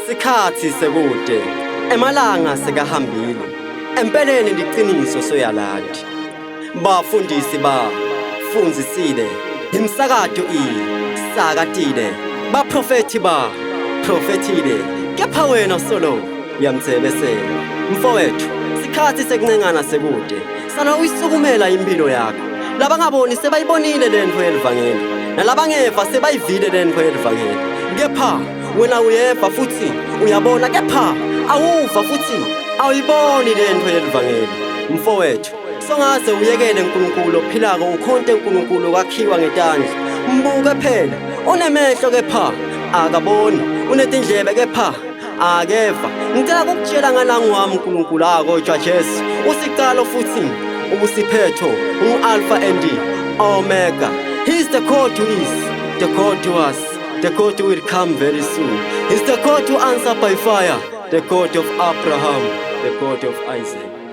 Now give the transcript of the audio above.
Sikhathi sekude, emalanga sekahambile, empeleni liqiniso soyaladi. Bafundisi bafundzisile, imsakato sakatile, baprofeti profetile, kepha wena solo uyamthebesela. Mfowethu, sikhathi sekuncengana sekude, sana uyisukumela impilo yakho. Labangaboni sebayibonile lento yelivangeli, nalabangeva sebayivile lento yelivangeli. Kepha wena uyeva futhi uyabona, kepha awuva futhi awuyiboni lento yelivangeli. Mfowethu, songaze uyekele uNkulunkulu ophilako ukhonte uNkulunkulu kwakhiwa ngetandla. Mbuke phela, unemehlo kepha akaboni, unetindlebe kepha akeva. Ngicela ukukutshela ngalanga wami uNkulunkulu akodwa Jesu, usiqalo futhi ubusiphetho, u-Alpha and Omega. He's the God who is, the God who was, the God who will come very soon. He's the God who answers by fire, the God of Abraham, the God of Isaac.